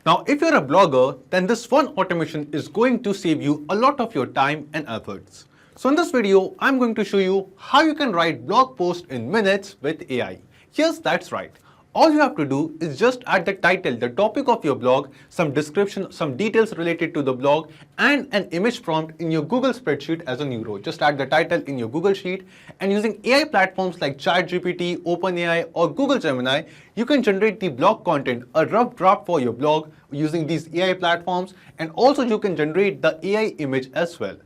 Now, if you're a blogger, then this one automation is going to save you a lot of your time and efforts. So in this video, I'm going to show you how you can write blog posts in minutes with AI. Yes, that's right. All you have to do is just add the title, the topic of your blog, some description, some details related to the blog, and an image prompt in your Google spreadsheet as a new row. Just add the title in your Google Sheet, and using AI platforms like ChatGPT, OpenAI, or Google Gemini, you can generate the blog content, a rough draft for your blog using these AI platforms, and also you can generate the AI image as well.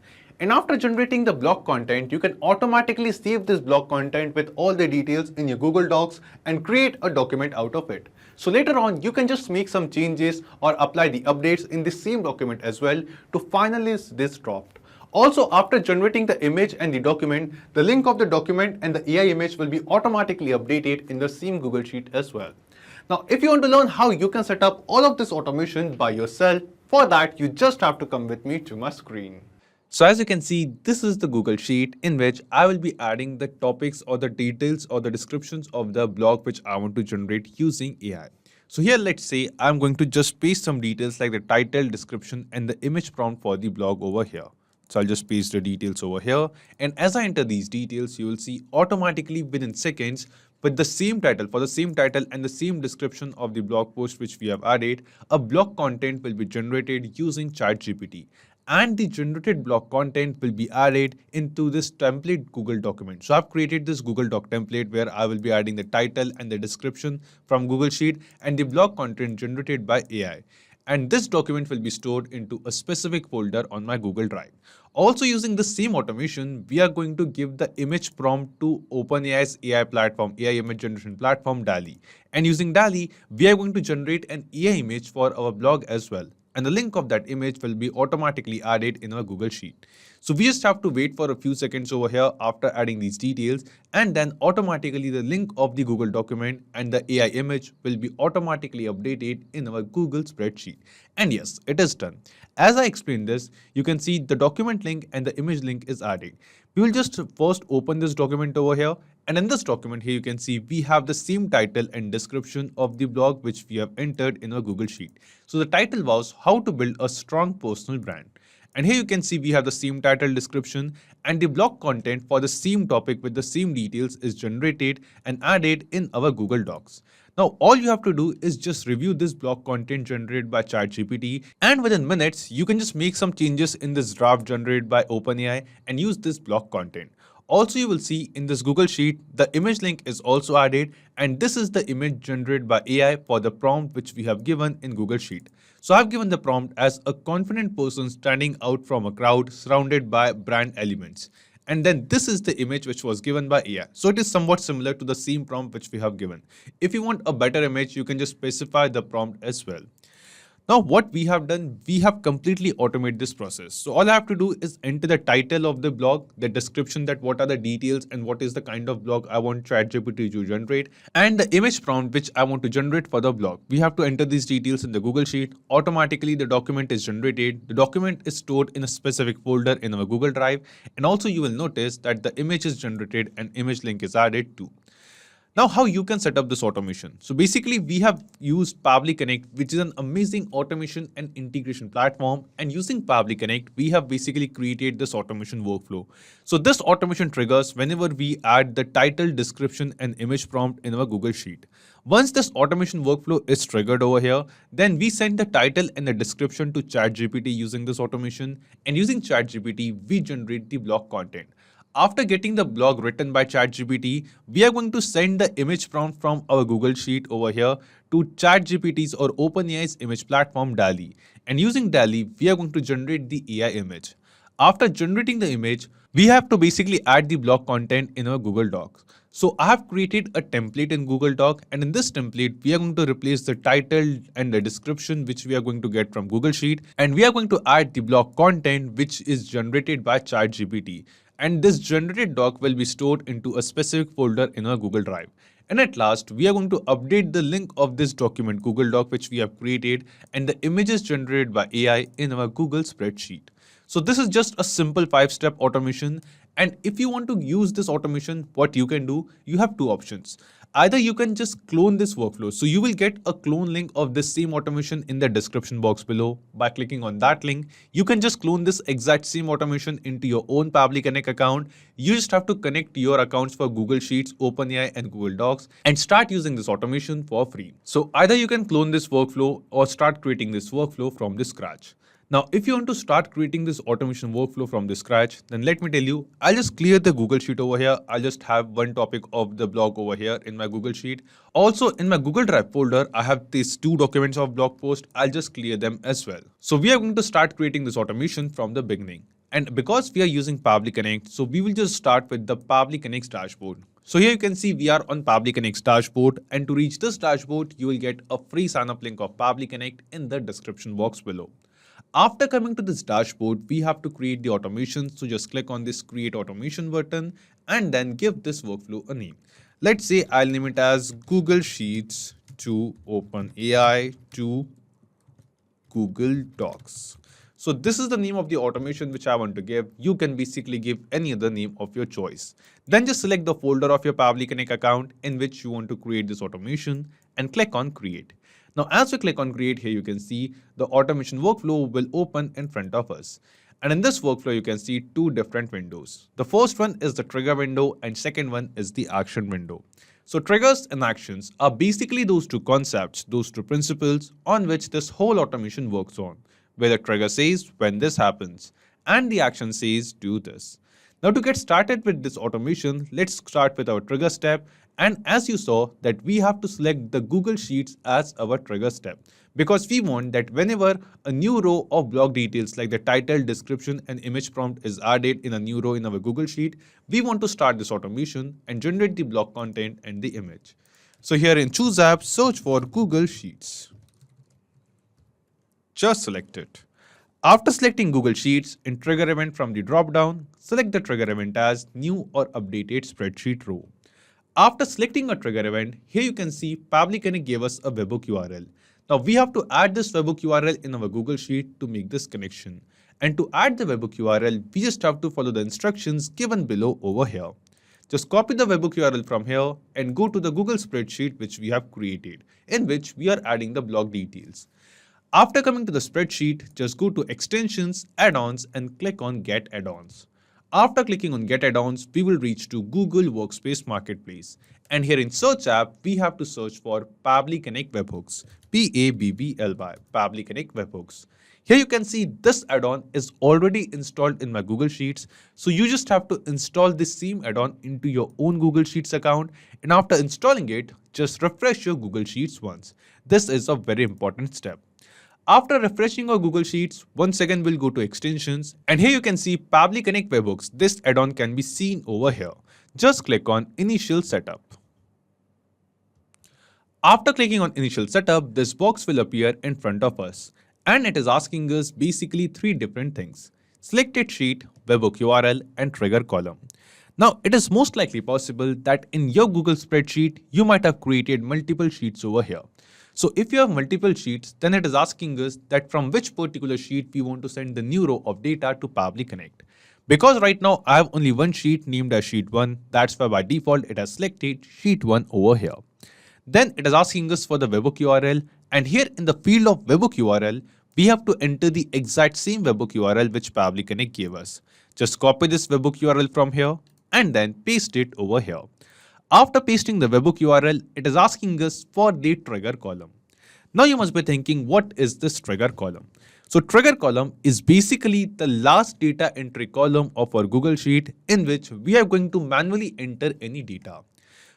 And after generating the blog content, you can automatically save this blog content with all the details in your Google Docs and create a document out of it. So later on, you can just make some changes or apply the updates in the same document as well to finalize this draft. Also, after generating the image and the document, the link of the document and the AI image will be automatically updated in the same Google Sheet as well. Now, if you want to learn how you can set up all of this automation by yourself, for that, you just have to come with me to my screen. So as you can see, this is the Google Sheet in which I will be adding the topics or the details or the descriptions of the blog which I want to generate using AI. So here, let's say I'm going to just paste some details like the title, description, and the image prompt for the blog over here. So I'll just paste the details over here. And as I enter these details, you will see automatically within seconds, with the same title, for the same title and the same description of the blog post which we have added, a blog content will be generated using ChatGPT. And the generated blog content will be added into this template Google document. So I've created this Google Doc template where I will be adding the title and the description from Google Sheet and the blog content generated by AI. And this document will be stored into a specific folder on my Google Drive. Also, using the same automation, we are going to give the image prompt to OpenAI's AI platform, AI image generation platform, DALL-E. And using DALL-E, we are going to generate an AI image for our blog as well. And the link of that image will be automatically added in our Google Sheet. So we just have to wait for a few seconds over here after adding these details, and then automatically the link of the Google document and the AI image will be automatically updated in our Google spreadsheet. And yes, it is done. As I explained this, you can see the document link and the image link is added. We will just first open this document over here. And in this document here, you can see we have the same title and description of the blog which we have entered in our Google Sheet. So the title was How to Build a Strong Personal Brand. And here you can see we have the same title, description, and the blog content for the same topic with the same details is generated and added in our Google Docs. Now, all you have to do is just review this blog content generated by ChatGPT, and within minutes, you can just make some changes in this draft generated by OpenAI and use this blog content. Also, you will see in this Google Sheet, the image link is also added, and this is the image generated by AI for the prompt which we have given in Google Sheet. So I've given the prompt as a confident person standing out from a crowd surrounded by brand elements. And then this is the image which was given by AI. So it is somewhat similar to the same prompt which we have given. If you want a better image, you can just specify the prompt as well. Now what we have done, we have completely automated this process. So all I have to do is enter the title of the blog, the description, that what are the details and what is the kind of blog I want ChatGPT to generate, and the image prompt which I want to generate for the blog. We have to enter these details in the Google Sheet. Automatically the document is generated. The document is stored in a specific folder in our Google Drive. And also you will notice that the image is generated and image link is added too. Now, how you can set up this automation. So basically, we have used Pabbly Connect, which is an amazing automation and integration platform. And using Pabbly Connect, we have basically created this automation workflow. So this automation triggers whenever we add the title, description, and image prompt in our Google Sheet. Once this automation workflow is triggered over here, then we send the title and the description to ChatGPT using this automation. And using ChatGPT, we generate the blog content. After getting the blog written by ChatGPT, we are going to send the image prompt from our Google Sheet over here to ChatGPT's or OpenAI's image platform DALL-E. And using DALL-E, we are going to generate the AI image. After generating the image, we have to basically add the blog content in our Google Docs. So I have created a template in Google Doc, and in this template, we are going to replace the title and the description which we are going to get from Google Sheet, and we are going to add the blog content which is generated by ChatGPT. And this generated doc will be stored into a specific folder in our Google Drive. And at last, we are going to update the link of this document Google Doc which we have created and the images generated by AI in our Google spreadsheet. So this is just a simple 5-step automation. And if you want to use this automation, what you can do, you have two options. either you can just clone this workflow. So you will get a clone link of this same automation in the description box below. By clicking on that link, you can just clone this exact same automation into your own Pabbly Connect account. You just have to connect your accounts for Google Sheets, OpenAI and Google Docs and start using this automation for free. So either you can clone this workflow or start creating this workflow from the scratch. Now, if you want to start creating this automation workflow from the scratch, then let me tell you, I'll just clear the Google Sheet over here. I'll just have one topic of the blog over here in my Google Sheet. Also, in my Google Drive folder, I have these 2 documents of blog post. I'll just clear them as well. So we are going to start creating this automation from the beginning. And because we are using Pabbly Connect, so we will just start with the Pabbly Connect dashboard. So here you can see we are on Pabbly Connect's dashboard, and to reach this dashboard, you will get a free sign up link of Pabbly Connect in the description box below. After coming to this dashboard, we have to create the automation. So just click on this create automation button and then give this workflow a name. Let's say I'll name it as Google Sheets to OpenAI to Google Docs. So this is the name of the automation which I want to give. You can basically give any other name of your choice. Then just select the folder of your Pabbly Connect account in which you want to create this automation and click on create. Now, as we click on create here, you can see the automation workflow will open in front of us. And in this workflow, you can see 2 different windows. The first one is the trigger window and second one is the action window. So triggers and actions are basically those 2 concepts, those 2 principles on which this whole automation works on, where the trigger says when this happens and the action says do this. Now to get started with this automation, let's start with our trigger step. And as you saw that we have to select the Google Sheets as our trigger step because we want that whenever a new row of blog details like the title, description and image prompt is added in a new row in our Google Sheet, we want to start this automation and generate the blog content and the image. So here in Choose App, search for Google Sheets. Just select it. After selecting Google Sheets, in Trigger Event from the drop-down, select the trigger event as New or Updated Spreadsheet Row. After selecting a trigger event, here you can see Pabbly Connect gave us a webhook URL. Now we have to add this webhook URL in our Google Sheet to make this connection. And to add the webhook URL, we just have to follow the instructions given below over here. Just copy the webhook URL from here and go to the Google spreadsheet which we have created, in which we are adding the blog details. After coming to the spreadsheet, just go to Extensions, Add-ons and click on Get Add-ons. After clicking on Get Add-ons, we will reach to Google Workspace Marketplace. And here in Search app, we have to search for Pabbly Connect Webhooks. Pabbly, Pabbly Connect Webhooks. Here you can see this add-on is already installed in my Google Sheets. So you just have to install this same add-on into your own Google Sheets account. And after installing it, just refresh your Google Sheets once. This is a very important step. After refreshing our Google Sheets, once again we'll go to Extensions and here you can see Pabbly Connect Webhooks. This add-on can be seen over here. Just click on Initial Setup. After clicking on Initial Setup, this box will appear in front of us and it is asking us basically 3 different things: Selected Sheet, Webhook URL and Trigger Column. Now, it is most likely possible that in your Google spreadsheet, you might have created multiple sheets over here. So if you have multiple sheets, then it is asking us that from which particular sheet we want to send the new row of data to Pabbly Connect. Because right now I have only one sheet named as sheet 1, that's why by default it has selected sheet 1 over here. Then it is asking us for the webhook URL, and here in the field of webhook URL, we have to enter the exact same webhook URL which Pabbly Connect gave us. Just copy this webhook URL from here and then paste it over here. After pasting the webhook URL, it is asking us for the trigger column. Now you must be thinking, what is this trigger column? So trigger column is basically the last data entry column of our Google Sheet in which we are going to manually enter any data.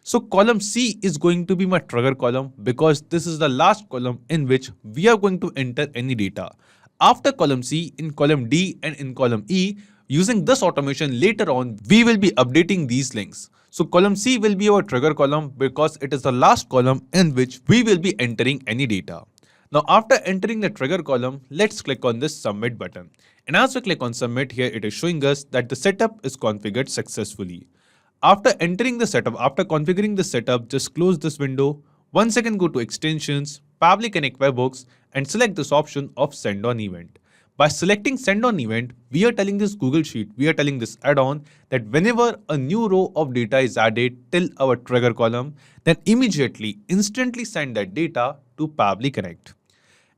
So column C is going to be my trigger column because this is the last column in which we are going to enter any data. After column C, in column D and in column E, using this automation later on, we will be updating these links. So column C will be our trigger column because it is the last column in which we will be entering any data. Now after entering the trigger column, let's click on this submit button. And as we click on submit, here it is showing us that the setup is configured successfully. After entering the setup, after configuring the setup, just close this window. Once again go to Extensions, Pabbly Connect Webhooks and select this option of Send on Event. By selecting send on event, we are telling this Google Sheet, we are telling this add-on that whenever a new row of data is added till our trigger column, then immediately, instantly send that data to Pabbly Connect.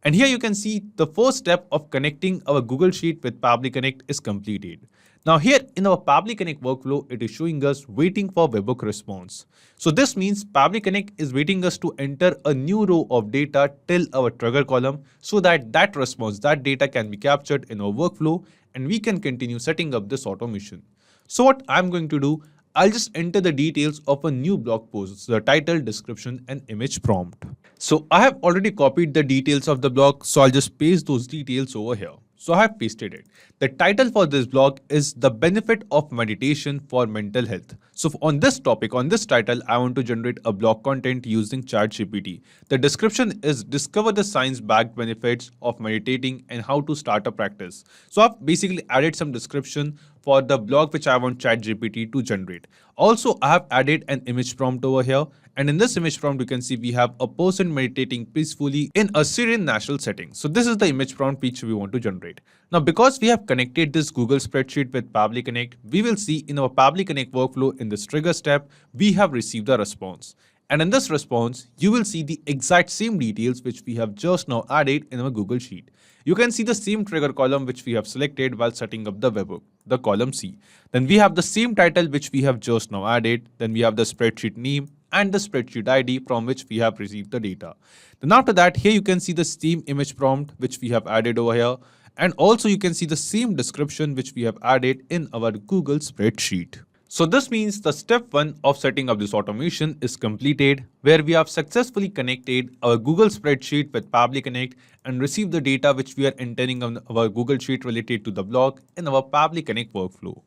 And here you can see the first step of connecting our Google Sheet with Pabbly Connect is completed. Now here in our Pabbly Connect workflow, it is showing us waiting for webhook response. So this means Pabbly Connect is waiting us to enter a new row of data till our trigger column so that that response, that data can be captured in our workflow and we can continue setting up this automation. So what I'm going to do, I'll just enter the details of a new blog post, the title, description and image prompt. So I have already copied the details of the blog, so I'll just paste those details over here. So I have pasted it. The title for this blog is The Benefit of Meditation for Mental Health. So on this topic, on this title, I want to generate a blog content using ChatGPT. The description is Discover the Science-Backed Benefits of Meditating and How to Start a Practice. So I've basically added some description for the blog which I want ChatGPT to generate. Also, I have added an image prompt over here. And in this image prompt, you can see we have a person meditating peacefully in a serene natural setting. So this is the image prompt which we want to generate. Now, because we have connected this Google spreadsheet with Pabbly Connect, we will see in our Pabbly Connect workflow in this trigger step, we have received a response. And in this response, you will see the exact same details which we have just now added in our Google Sheet. You can see the same trigger column which we have selected while setting up the webhook, the column C. Then we have the same title which we have just now added. Then we have the spreadsheet name and the spreadsheet ID from which we have received the data. Then after that, here you can see the same image prompt which we have added over here. And also you can see the same description which we have added in our Google spreadsheet. So this means the step 1 of setting up this automation is completed, where we have successfully connected our Google spreadsheet with Pabbly Connect and received the data which we are entering on our Google Sheet related to the blog in our Pabbly Connect workflow.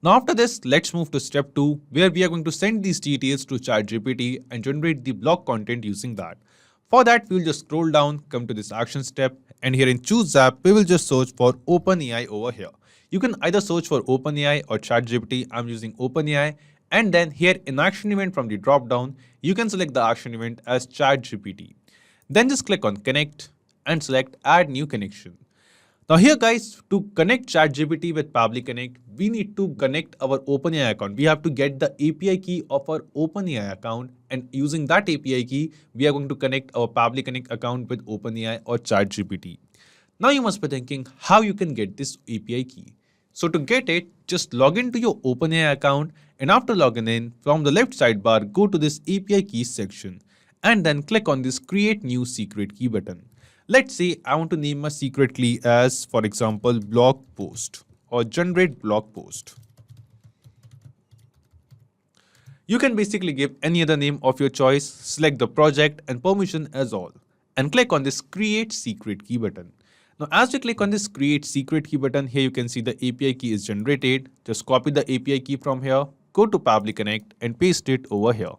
Now after this, let's move to step 2, where we are going to send these details to ChatGPT and generate the blog content using that. For that, we will just scroll down, come to this action step, and here in Choose App, we will just search for OpenAI over here. You can either search for OpenAI or ChatGPT. I'm using OpenAI. And then here in action event from the drop down, you can select the action event as ChatGPT. Then just click on connect and select add new connection. Now here guys, to connect ChatGPT with Pabbly Connect, we need to connect our OpenAI account. We have to get the API key of our OpenAI account, and using that API key, we are going to connect our Pabbly Connect account with OpenAI or ChatGPT. Now you must be thinking how you can get this API key. So to get it, just log into your OpenAI account, and after logging in, from the left sidebar, go to this API keys section and then click on this create new secret key button. Let's say I want to name my secret key as, for example, blog post or generate blog post. You can basically give any other name of your choice, select the project and permission as all, and click on this create secret key button. Now, as we click on this create secret key button, here you can see the API key is generated. Just copy the API key from here, go to Pabbly Connect and paste it over here.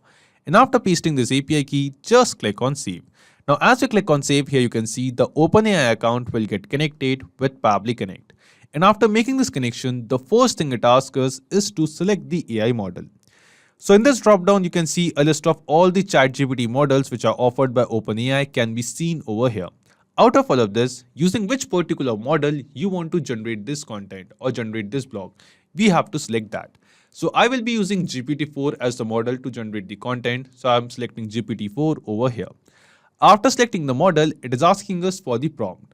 And after pasting this API key, just click on save. Now, as you click on save, here you can see the OpenAI account will get connected with Pabbly Connect. And after making this connection, the first thing it asks us is to select the AI model. So in this dropdown, you can see a list of all the ChatGPT models which are offered by OpenAI can be seen over here. Out of all of this, using which particular model you want to generate this content or generate this blog, we have to select that. So I will be using GPT-4 as the model to generate the content. So I'm selecting GPT-4 over here. After selecting the model, it is asking us for the prompt.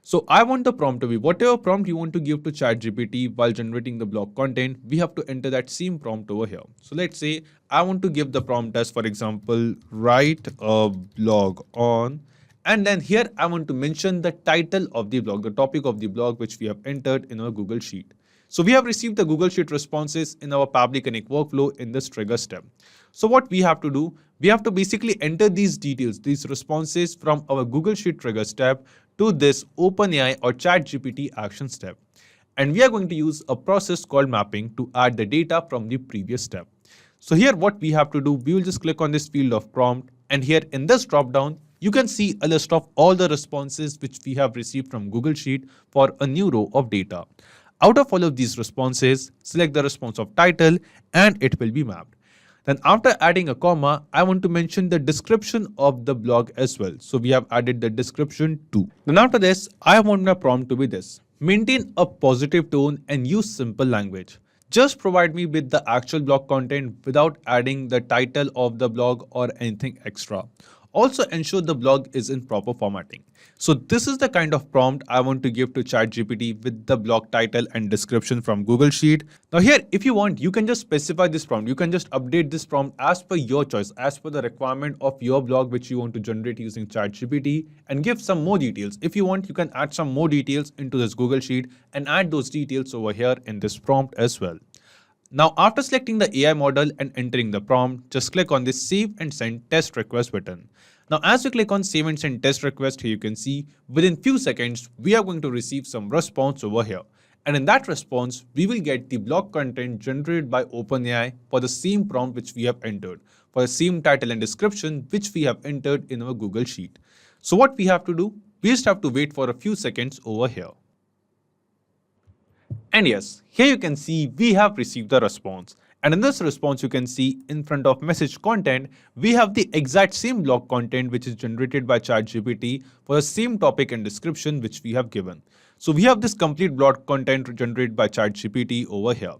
So I want the prompt to be whatever prompt you want to give to ChatGPT while generating the blog content, we have to enter that same prompt over here. So let's say I want to give the prompt as, for example, write a blog on, and then here I want to mention the title of the blog, the topic of the blog which we have entered in our Google Sheet. So we have received the Google Sheet responses in our Pabbly Connect workflow in this trigger step. So what we have to do, we have to basically enter these details, these responses from our Google Sheet trigger step to this OpenAI or ChatGPT action step. And we are going to use a process called mapping to add the data from the previous step. So here what we have to do, we will just click on this field of prompt, and here in this dropdown, you can see a list of all the responses which we have received from Google Sheet for a new row of data. Out of all of these responses, select the response of title and it will be mapped. Then after adding a comma, I want to mention the description of the blog as well. So we have added the description too. Then after this, I want my prompt to be this. Maintain a positive tone and use simple language. Just provide me with the actual blog content without adding the title of the blog or anything extra. Also ensure the blog is in proper formatting. So this is the kind of prompt I want to give to ChatGPT with the blog title and description from Google Sheet. Now here, if you want, you can just specify this prompt. You can just update this prompt as per your choice, as per the requirement of your blog which you want to generate using ChatGPT, and give some more details. If you want, you can add some more details into this Google Sheet and add those details over here in this prompt as well. Now, after selecting the AI model and entering the prompt, just click on this Save and Send Test Request button. Now, as you click on Save and Send Test Request, here you can see within few seconds, we are going to receive some response over here. And in that response, we will get the blog content generated by OpenAI for the same prompt which we have entered, for the same title and description which we have entered in our Google Sheet. So what we have to do? We just have to wait for a few seconds over here. And yes, here you can see we have received the response. And in this response, you can see in front of message content, we have the exact same blog content which is generated by ChatGPT for the same topic and description which we have given. So we have this complete blog content generated by ChatGPT over here.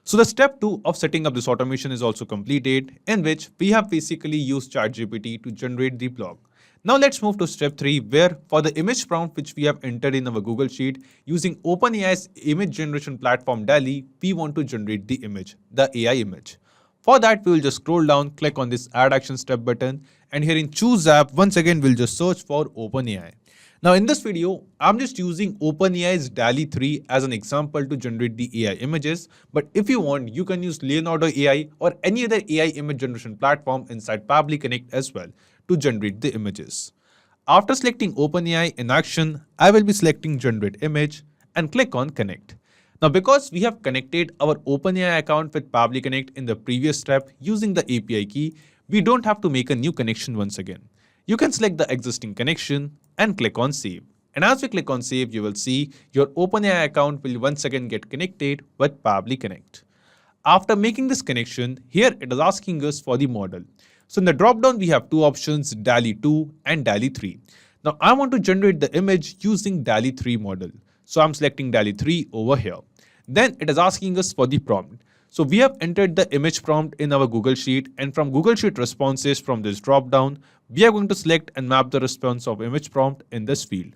So the step 2 of setting up this automation is also completed, in which we have basically used ChatGPT to generate the blog. Now let's move to step 3, where for the image prompt which we have entered in our Google Sheet, using OpenAI's image generation platform DALL-E, we want to generate the image, the AI image. For that, we will just scroll down, click on this Add Action Step button, and here in Choose App, once again, we'll just search for OpenAI. Now in this video, I'm just using OpenAI's DALL-E 3 as an example to generate the AI images. But if you want, you can use Leonardo AI or any other AI image generation platform inside Pabbly Connect as well to generate the images. After selecting OpenAI in action, I will be selecting Generate Image and click on Connect. Now because we have connected our OpenAI account with Pabbly Connect in the previous step using the API key, we don't have to make a new connection once again. You can select the existing connection and click on Save. And as we click on Save, you will see your OpenAI account will once again get connected with Pabbly Connect. After making this connection, here it is asking us for the model. So in the drop-down, we have two options, DALL-E 2 and DALL-E 3. Now I want to generate the image using DALL-E 3 model. So I'm selecting DALL-E 3 over here. Then it is asking us for the prompt. So we have entered the image prompt in our Google Sheet, and from Google Sheet responses from this drop-down, we are going to select and map the response of image prompt in this field.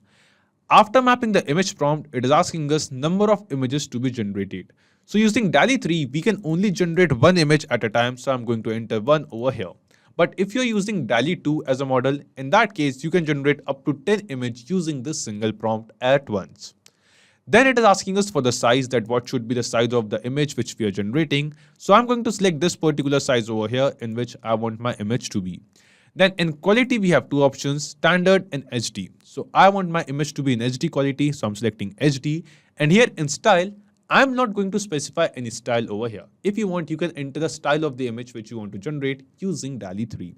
After mapping the image prompt, it is asking us number of images to be generated. So using DALL-E 3, we can only generate one image at a time, so I'm going to enter 1 over here. But if you're using DALL-E 2 as a model, in that case, you can generate up to 10 images using this single prompt at once. Then it is asking us for the size, that what should be the size of the image which we are generating. So I'm going to select this particular size over here in which I want my image to be. Then in quality, we have two options, standard and HD. So I want my image to be in HD quality, so I'm selecting HD. And here in style, I'm not going to specify any style over here. If you want, you can enter the style of the image which you want to generate using DALL-E 3.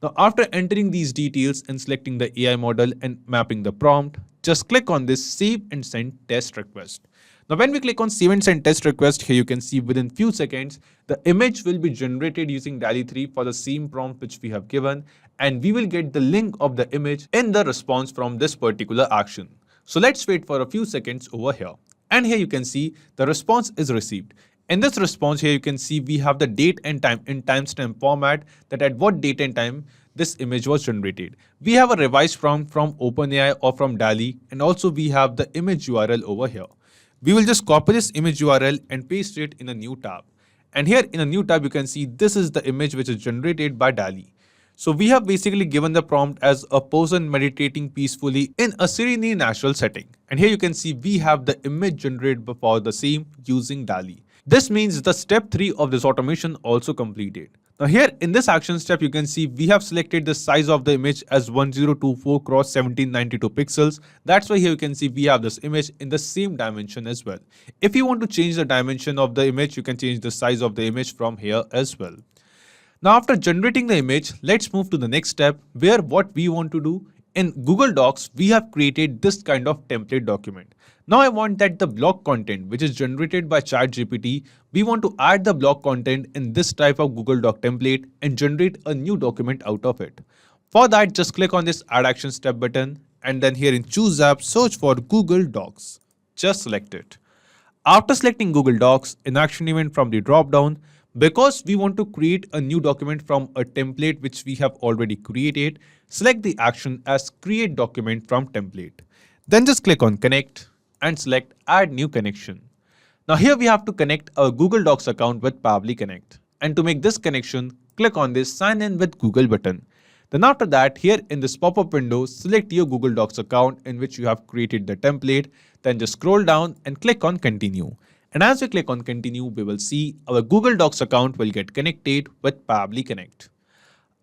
Now, after entering these details and selecting the AI model and mapping the prompt, just click on this Save and Send Test Request. Now, when we click on Save and Send Test Request, here you can see within few seconds, the image will be generated using DALL-E 3 for the same prompt which we have given, and we will get the link of the image in the response from this particular action. So let's wait for a few seconds over here. And here you can see the response is received. In this response here, you can see we have the date and time in timestamp format, that at what date and time this image was generated. We have a revised prompt from OpenAI or from DALL-E, and also we have the image URL over here. We will just copy this image URL and paste it in a new tab. And here in a new tab, you can see this is the image which is generated by DALL-E. So we have basically given the prompt as a person meditating peacefully in a serene natural setting. And here you can see we have the image generated for the same using DALL-E. This means the step 3 of this automation also completed. Now here in this action step, you can see we have selected the size of the image as 1024 cross 1792 pixels. That's why here you can see we have this image in the same dimension as well. If you want to change the dimension of the image, you can change the size of the image from here as well. Now after generating the image, let's move to the next step, where what we want to do In Google Docs, we have created this kind of template document. Now I want that the blog content which is generated by ChatGPT, we want to add the blog content in this type of Google Doc template and generate a new document out of it. For that, just click on this Add Action Step button and then here in Choose App, search for Google Docs. Just select it. After selecting Google Docs, in action event from the drop down, because we want to create a new document from a template which we have already created, select the action as Create Document from Template. Then just click on Connect and select Add New Connection. Now here we have to connect our Google Docs account with Pabbly Connect. And to make this connection, click on this Sign in with Google button. Then after that, here in this pop-up window, select your Google Docs account in which you have created the template. Then just scroll down and click on Continue. And as we click on Continue, we will see our Google Docs account will get connected with Pabbly Connect.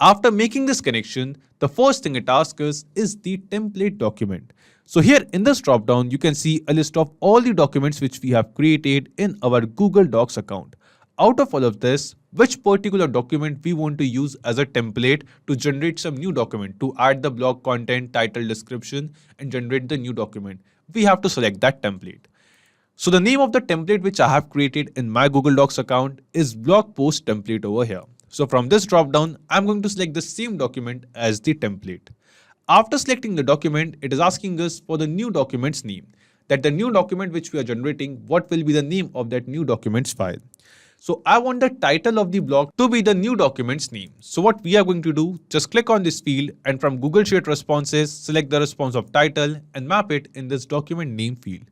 After making this connection, the first thing it asks us is the template document. So here in this dropdown, you can see a list of all the documents which we have created in our Google Docs account. Out of all of this, which particular document we want to use as a template to generate some new document, to add the blog content, title, description, and generate the new document. We have to select that template. So the name of the template which I have created in my Google Docs account is blog post template over here. So from this dropdown, I'm going to select the same document as the template. After selecting the document, it is asking us for the new document's name. That the new document which we are generating, what will be the name of that new document's file. So I want the title of the blog to be the new document's name. So what we are going to do, just click on this field and from Google Sheet Responses, select the response of title and map it in this document name field.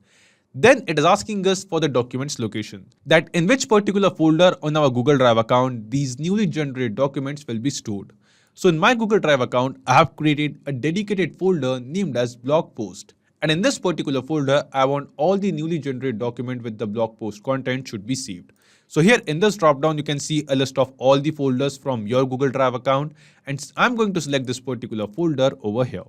Then it is asking us for the document's location, that in which particular folder on our Google Drive account these newly generated documents will be stored. So in my Google Drive account, I have created a dedicated folder named as blog post. And in this particular folder, I want all the newly generated document with the blog post content should be saved. So here in this dropdown, you can see a list of all the folders from your Google Drive account. And I'm going to select this particular folder over here.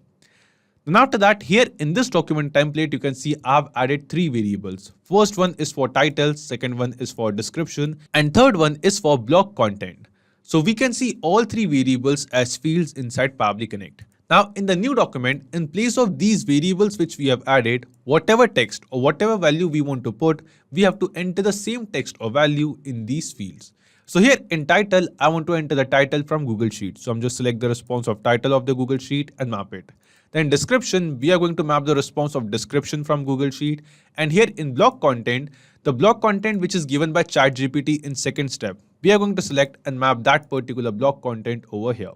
Then after that, here in this document template, you can see I've added 3 variables. First one is for title, second one is for description, and third one is for blog content. So we can see all 3 variables as fields inside Pabbly Connect. Now in the new document, in place of these variables which we have added, whatever text or whatever value we want to put, we have to enter the same text or value in these fields. So here in title, I want to enter the title from Google Sheet. So I'm just select the response of title of the Google Sheet and map it. Then description, we are going to map the response of description from Google Sheet. And here in blog content, the blog content which is given by ChatGPT in second step, we are going to select and map that particular blog content over here.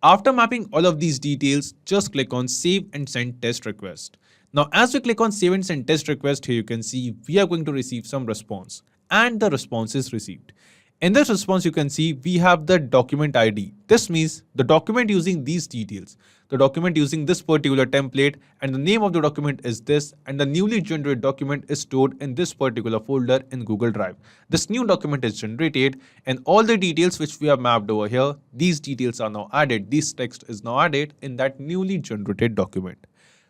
After mapping all of these details, just click on Save and Send Test Request. Now as we click on Save and Send Test Request, here you can see we are going to receive some response and the response is received. In this response, you can see we have the document ID. This means the document using these details, the document using this particular template, and the name of the document is this, and the newly generated document is stored in this particular folder in Google Drive. This new document is generated and all the details which we have mapped over here, these details are now added. This text is now added in that newly generated document.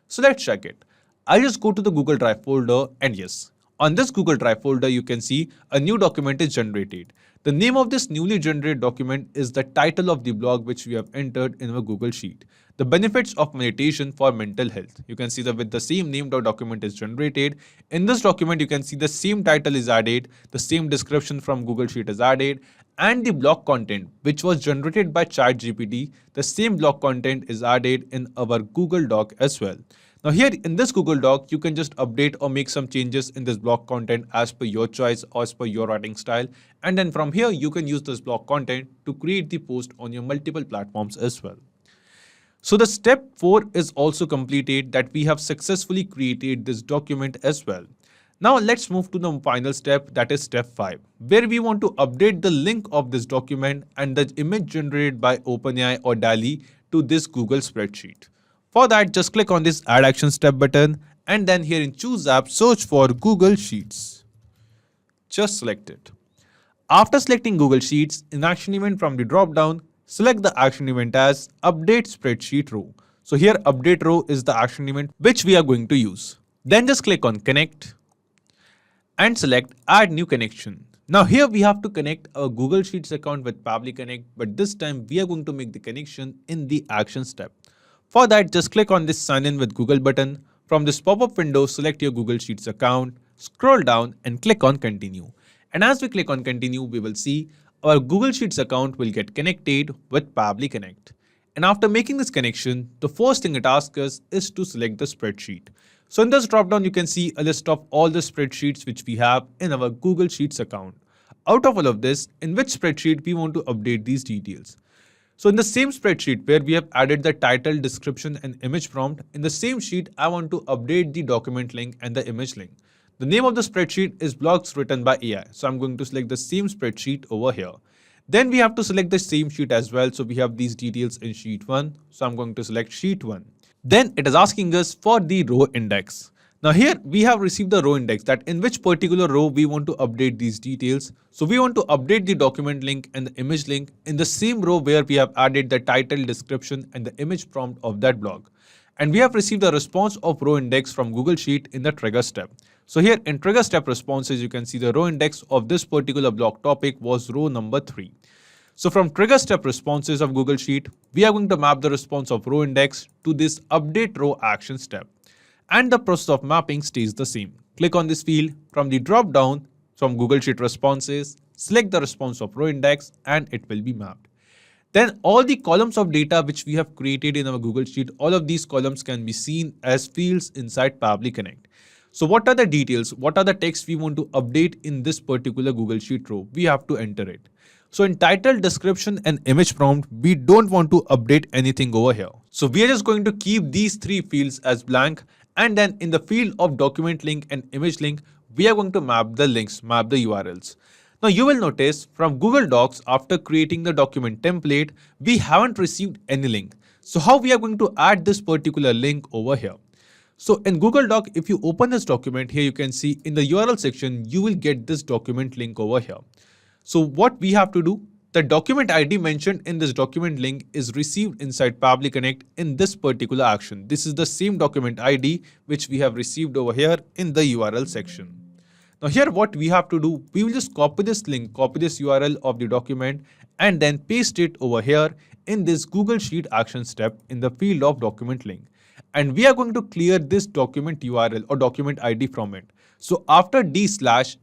So let's check it. I'll just go to the Google Drive folder and yes, on this Google Drive folder, you can see a new document is generated. The name of this newly generated document is the title of the blog which we have entered in our Google Sheet. The benefits of meditation for mental health. You can see that with the same name, the document is generated. In this document, you can see the same title is added, the same description from Google Sheet is added, and the blog content which was generated by ChatGPT, the same blog content is added in our Google Doc as well. Now here in this Google Doc, you can just update or make some changes in this blog content as per your choice or as per your writing style. And then from here, you can use this blog content to create the post on your multiple platforms as well. So the step 4 is also completed, that we have successfully created this document as well. Now let's move to the final step, that is step 5, where we want to update the link of this document and the image generated by OpenAI or DALL-E to this Google spreadsheet. For that, just click on this Add Action Step button and then here in Choose App, search for Google Sheets. Just select it. After selecting Google Sheets, in action event from the drop-down, select the action event as Update Spreadsheet Row. So here Update Row is the action event which we are going to use. Then just click on Connect and select Add New Connection. Now here we have to connect a Google Sheets account with Pabbly Connect, but this time we are going to make the connection in the action step. For that, just click on this sign in with Google button. From this pop-up window, select your Google Sheets account, scroll down and click on continue. And as we click on continue, we will see our Google Sheets account will get connected with Pabbly Connect. And after making this connection, the first thing it asks us is to select the spreadsheet. So in this dropdown, you can see a list of all the spreadsheets which we have in our Google Sheets account. Out of all of this, in which spreadsheet we want to update these details. So in the same spreadsheet where we have added the title, description and image prompt, in the same sheet, I want to update the document link and the image link. The name of the spreadsheet is blogs written by AI. So I'm going to select the same spreadsheet over here. Then we have to select the same sheet as well. So we have these details in sheet 1. So I'm going to select sheet 1. Then it is asking us for the row index. Now here we have received the row index, that in which particular row we want to update these details. So we want to update the document link and the image link in the same row where we have added the title, description and the image prompt of that blog. And we have received a response of row index from Google Sheet in the trigger step. So here in trigger step responses, you can see the row index of this particular blog topic was row number 3. So from trigger step responses of Google Sheet, we are going to map the response of row index to this update row action step. And the process of mapping stays the same. Click on this field from the drop down from Google Sheet responses, select the response of row index and it will be mapped. Then all the columns of data which we have created in our Google Sheet, all of these columns can be seen as fields inside Pabbly Connect. So what are the details? What are the text we want to update in this particular Google Sheet row? We have to enter it. So in title, description and image prompt, we don't want to update anything over here. So we are just going to keep these 3 fields as blank. And then in the field of document link and image link, we are going to map the links, map the URLs. Now you will notice from Google Docs, after creating the document template, we haven't received any link. So how we are going to add this particular link over here? So in Google Doc, if you open this document here, you can see in the URL section, you will get this document link over here. So what we have to do, the document ID mentioned in this document link is received inside Pabbly Connect in this particular action. This is the same document ID which we have received over here in the URL section. Now here what we have to do, we will just copy this link, copy this URL of the document and then paste it over here in this Google Sheet action step in the field of document link. And we are going to clear this document URL or document ID from it. So after d/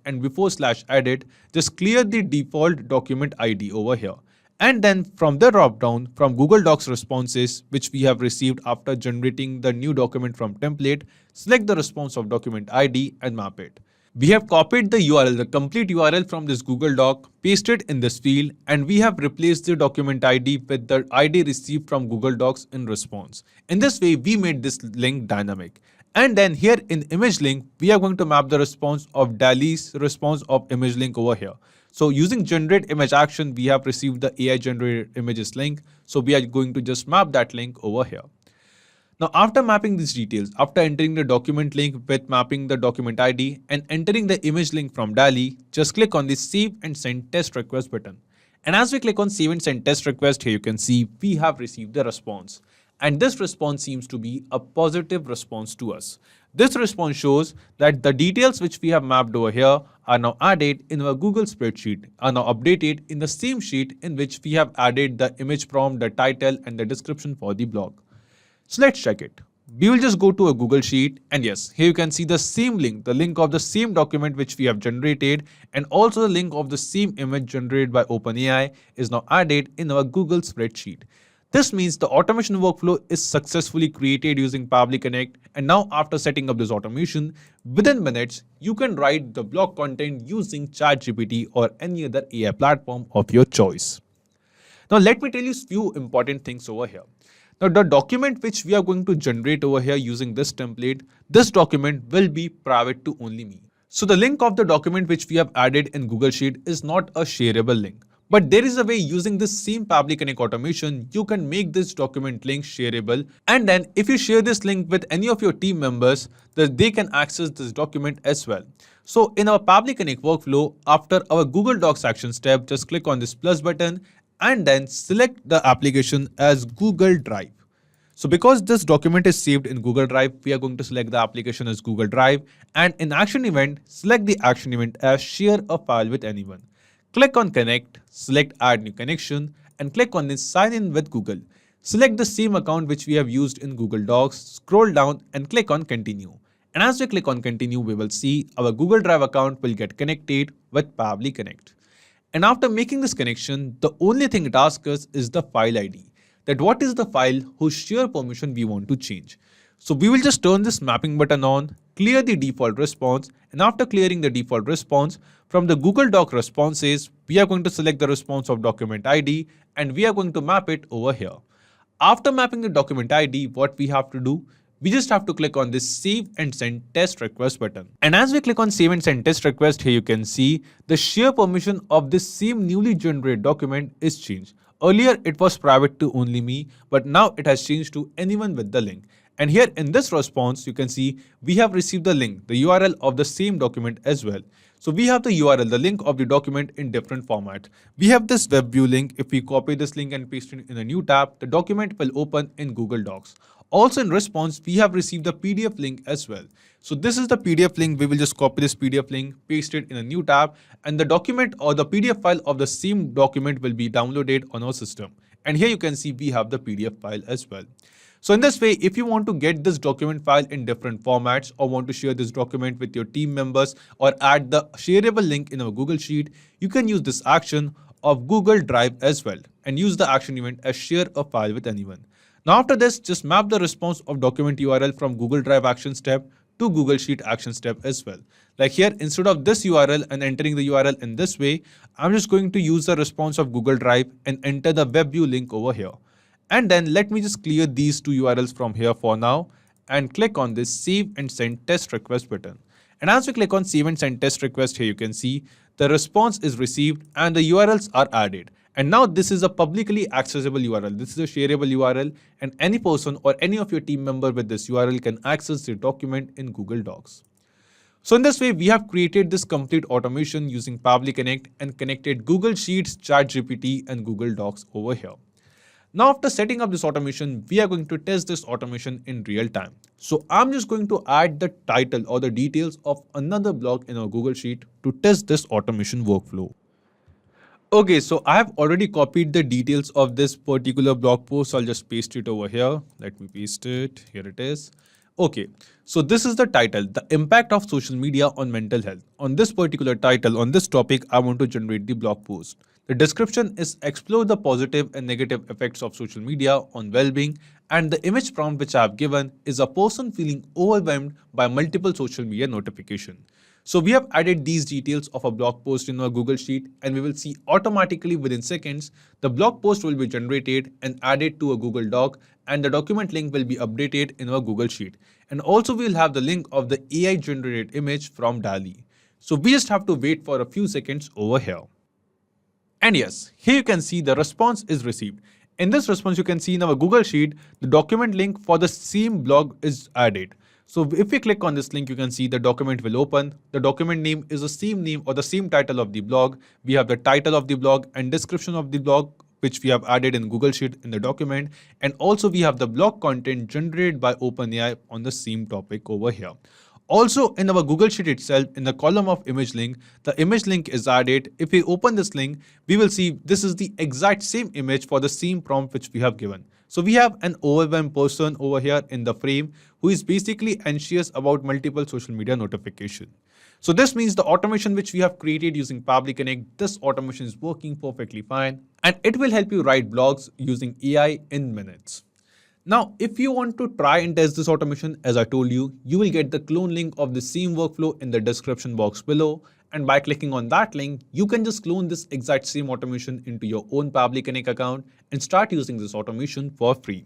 and before /edit, just clear the default document ID over here. And then from the dropdown from Google Docs responses, which we have received after generating the new document from template, select the response of document ID and map it. We have copied the URL, the complete URL from this Google Doc, pasted in this field, and we have replaced the document ID with the ID received from Google Docs in response. In this way, we made this link dynamic. And then here in image link, we are going to map the response of DALL-E's response of image link over here. So using generate image action, we have received the AI generated images link. So we are going to just map that link over here. Now, after mapping these details, after entering the document link with mapping the document ID and entering the image link from DALL-E, just click on the Save and Send Test Request button. And as we click on Save and Send Test Request, here you can see we have received the response. And this response seems to be a positive response to us. This response shows that the details which we have mapped over here are now added in our Google spreadsheet, are now updated in the same sheet in which we have added the image prompt, the title and the description for the blog. So let's check it. We will just go to a Google Sheet and yes, here you can see the same link, the link of the same document which we have generated and also the link of the same image generated by OpenAI is now added in our Google spreadsheet. This means the automation workflow is successfully created using Pabbly Connect, and now after setting up this automation, within minutes, you can write the blog content using ChatGPT or any other AI platform of your choice. Now let me tell you a few important things over here. Now the document which we are going to generate over here using this template, this document will be private to only me. So the link of the document which we have added in Google Sheet is not a shareable link. But there is a way using this same Pabbly Connect automation, you can make this document link shareable. And then if you share this link with any of your team members, that they can access this document as well. So in our Pabbly Connect workflow, after our Google Docs action step, just click on this plus button and then select the application as Google Drive. So because this document is saved in Google Drive, we are going to select the application as Google Drive. And in action event, select the action event as share a file with anyone. Click on connect, select add new connection and click on this sign in with Google. Select the same account which we have used in Google Docs, scroll down and click on continue. And as we click on continue, we will see our Google Drive account will get connected with Pabbly Connect. And after making this connection, the only thing it asks us is the file ID. That what is the file whose share permission we want to change. So we will just turn this mapping button on, clear the default response, and after clearing the default response, from the Google Doc responses, we are going to select the response of document ID and we are going to map it over here. After mapping the document ID, what we have to do, we just have to click on this save and send test request button. And as we click on save and send test request, here you can see the share permission of this same newly generated document is changed. Earlier it was private to only me, but now it has changed to anyone with the link. And here in this response, you can see we have received the link, the URL of the same document as well. So we have the URL, the link of the document in different formats. We have this web view link. If we copy this link and paste it in a new tab, the document will open in Google Docs. Also in response, we have received the PDF link as well. So this is the PDF link. We will just copy this PDF link, paste it in a new tab, and the document or the PDF file of the same document will be downloaded on our system. And here you can see we have the PDF file as well. So in this way, if you want to get this document file in different formats or want to share this document with your team members or add the shareable link in our Google Sheet, you can use this action of Google Drive as well and use the action event as share a file with anyone. Now after this, just map the response of document URL from Google Drive action step to Google Sheet action step as well. Like here, instead of this URL and entering the URL in this way, I'm just going to use the response of Google Drive and enter the web view link over here. And then let me just clear these two URLs from here for now and click on this save and send test request button. And as we click on save and send test request, here you can see the response is received and the URLs are added. And now this is a publicly accessible URL. This is a shareable URL and any person or any of your team member with this URL can access the document in Google Docs. So in this way, we have created this complete automation using Pabbly Connect and connected Google Sheets, ChatGPT and Google Docs over here. Now after setting up this automation, we are going to test this automation in real time. So I'm just going to add the title or the details of another blog in our Google Sheet to test this automation workflow. Okay, so I have already copied the details of this particular blog post. So I'll just paste it over here. Let me paste it. Here it is. Okay, so this is the title, the impact of social media on mental health. On this particular title, on this topic, I want to generate the blog post. The description is explore the positive and negative effects of social media on well-being, and the image prompt which I have given is a person feeling overwhelmed by multiple social media notifications. So we have added these details of a blog post in our Google Sheet and we will see automatically within seconds, the blog post will be generated and added to a Google Doc and the document link will be updated in our Google Sheet. And also we'll have the link of the AI generated image from DALL-E. So we just have to wait for a few seconds over here. And yes, here you can see the response is received. In this response, you can see in our Google Sheet, the document link for the same blog is added. So if we click on this link, you can see the document will open. The document name is the same name or the same title of the blog. We have the title of the blog and description of the blog, which we have added in Google Sheet in the document. And also we have the blog content generated by OpenAI on the same topic over here. Also in our Google Sheet itself, in the column of image link, the image link is added. If we open this link, we will see this is the exact same image for the same prompt which we have given. So we have an overwhelmed person over here in the frame who is basically anxious about multiple social media notifications. So this means the automation which we have created using Pabbly Connect, this automation is working perfectly fine and it will help you write blogs using AI in minutes. Now, if you want to try and test this automation, as I told you, you will get the clone link of the same workflow in the description box below. And by clicking on that link, you can just clone this exact same automation into your own Pabbly Connect account and start using this automation for free.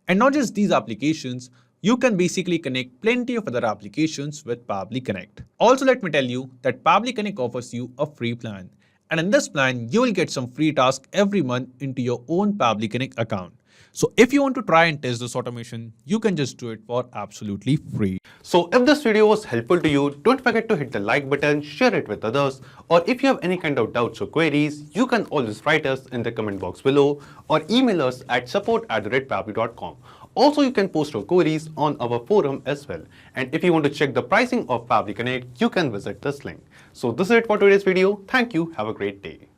And not just these applications, you can basically connect plenty of other applications with Pabbly Connect. Also, let me tell you that Pabbly Connect offers you a free plan. And in this plan, you will get some free tasks every month into your own Pabbly Connect account. So if you want to try and test this automation, you can just do it for absolutely free. So if this video was helpful to you, don't forget to hit the like button, share it with others, or if you have any kind of doubts or queries, you can always write us in the comment box below or email us at support@pabbly.com. Also, you can post your queries on our forum as well. And if you want to check the pricing of Pabbly Connect, you can visit this link. So this is it for today's video. Thank you. Have a great day.